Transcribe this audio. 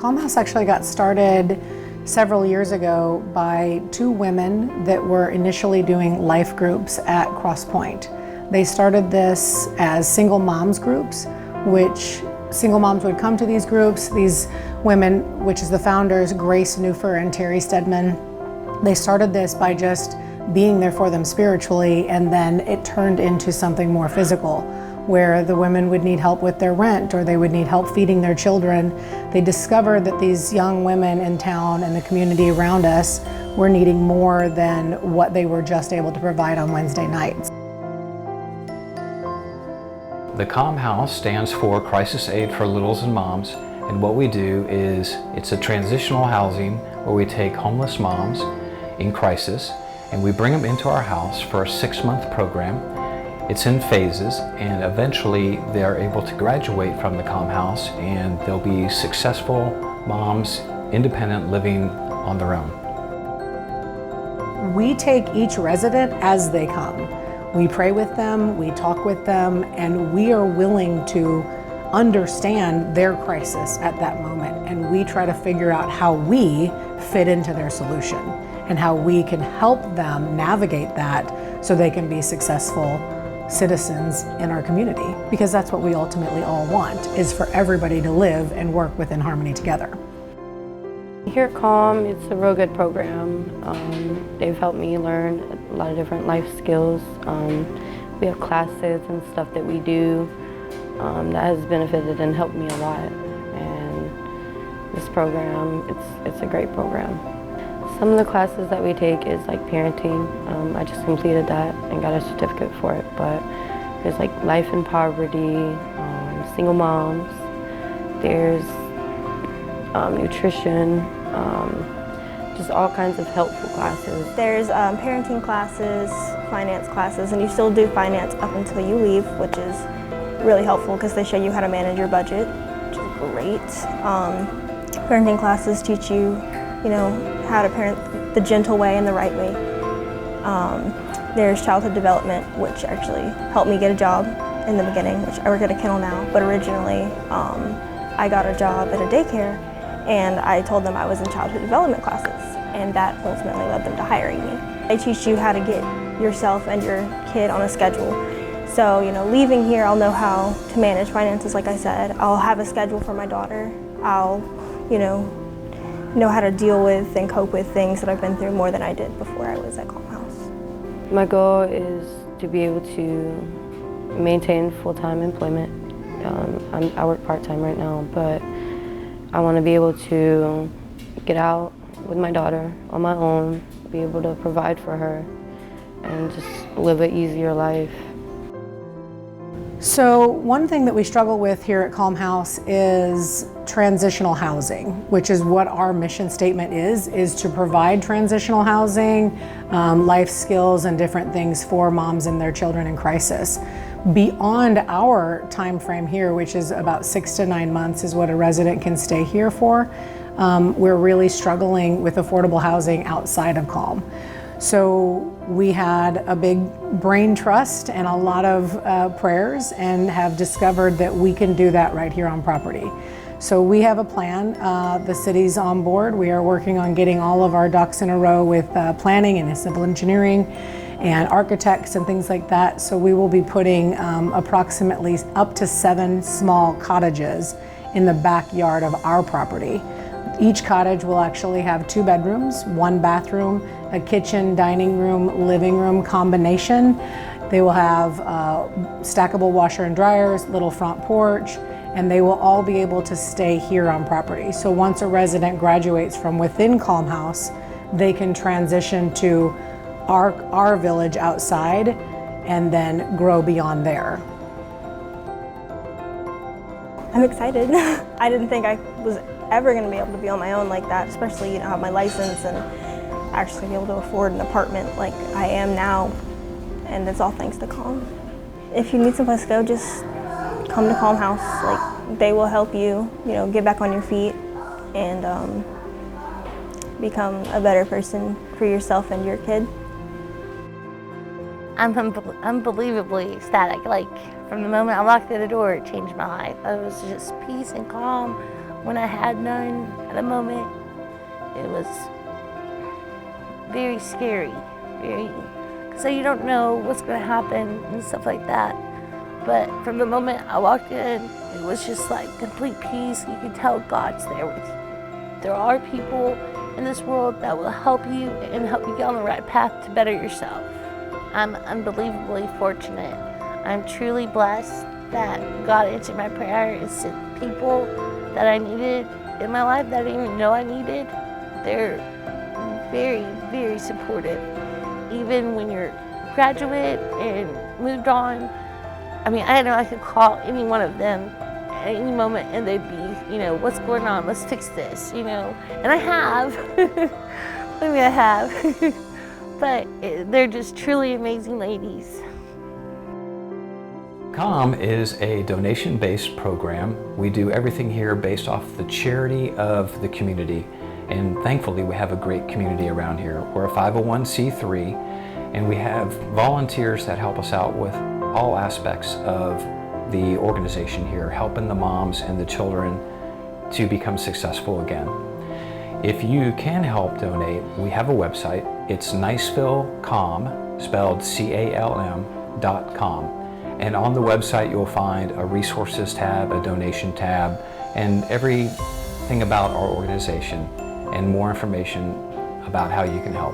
Calm House actually got started several years ago by two women that were initially doing life groups at Cross Point. They started this as single moms groups, which single moms would come to these groups. These women, which is the founders, Grace Newfer and Terry Stedman, they started this by just being there for them spiritually, and then it turned into something more physical, where the women would need help with their rent or they would need help feeding their children. They discovered that these young women in town and the community around us were needing more than what they were just able to provide on Wednesday nights. The Calm House stands for Crisis Aid for Littles and Moms, and what we do is it's a transitional housing where we take homeless moms in crisis and we bring them into our house for a 6-month program. It's in phases, and eventually they're able to graduate from the Calm House and they'll be successful moms, independent, living on their own. We take each resident as they come. We pray with them, we talk with them, and we are willing to understand their crisis at that moment. And we try to figure out how we fit into their solution and how we can help them navigate that so they can be successful citizens in our community, because that's what we ultimately all want, is for everybody to live and work within harmony together. Here at Calm, it's a real good program. They've helped me learn a lot of different life skills. We have classes and stuff that we do that has benefited and helped me a lot. And this program, it's a great program. Some of the classes that we take is like parenting. I just completed that and got a certificate for it, but there's like life in poverty, single moms, there's nutrition, just all kinds of helpful classes. There's parenting classes, finance classes, and you still do finance up until you leave, which is really helpful because they show you how to manage your budget, which is great. Parenting classes teach you, how to parent the gentle way and the right way. There's childhood development, which actually helped me get a job in the beginning, which I work at a kennel now, but originally I got a job at a daycare and I told them I was in childhood development classes, and that ultimately led them to hiring me. They teach you how to get yourself and your kid on a schedule. So, leaving here, I'll know how to manage finances, like I said. I'll have a schedule for my daughter. I'll, know how to deal with and cope with things that I've been through more than I did before I was at Calm House. My goal is to be able to maintain full-time employment. I work part-time right now, but I want to be able to get out with my daughter on my own, be able to provide for her, and just live an easier life. So one thing that we struggle with here at Calm House is transitional housing, which is what our mission statement is to provide transitional housing, life skills, and different things for moms and their children in crisis. Beyond our time frame here, which is about 6 to 9 months is what a resident can stay here for, we're really struggling with affordable housing outside of Calm. So we had a big brain trust and a lot of prayers, and have discovered that we can do that right here on property. So we have a plan. The city's on board. We are working on getting all of our ducks in a row with planning and civil engineering and architects and things like that. So we will be putting approximately up to 7 small cottages in the backyard of our property. Each cottage will actually have 2 bedrooms, 1 bathroom, a kitchen, dining room, living room combination. They will have stackable washer and dryers, little front porch, and they will all be able to stay here on property. So once a resident graduates from within Calm House, they can transition to our village outside and then grow beyond there. I'm excited. I didn't think I was ever going to be able to be on my own like that, especially have my license and actually be able to afford an apartment like I am now, and it's all thanks to Calm. If you need someplace to go, just come to Calm House. Like, they will help you, get back on your feet and become a better person for yourself and your kid. I'm unbelievably ecstatic. Like, from the moment I walked through the door, it changed my life. It was just peace and calm, when I had none at the moment, it was very scary, so you don't know what's going to happen and stuff like that. But from the moment I walked in, it was just like complete peace. You can tell God's there with you. There are people in this world that will help you and help you get on the right path to better yourself. I'm unbelievably fortunate. I'm truly blessed that God answered my prayer and sent people that I needed in my life that I didn't even know I needed. They're very, very supportive. Even when you're a graduate and moved on, I mean, I know I could call any one of them at any moment and they'd be, you know, what's going on? Let's fix this, you know. And I have. I mean, I have. But they're just truly amazing ladies. COM is a donation-based program. We do everything here based off the charity of the community. And thankfully, we have a great community around here. We're a 501c3, and we have volunteers that help us out with all aspects of the organization here, helping the moms and the children to become successful again. If you can help donate, we have a website. It's NicevilleCom, spelled CALM.com. And on the website, you'll find a resources tab, a donation tab, and everything about our organization and more information about how you can help.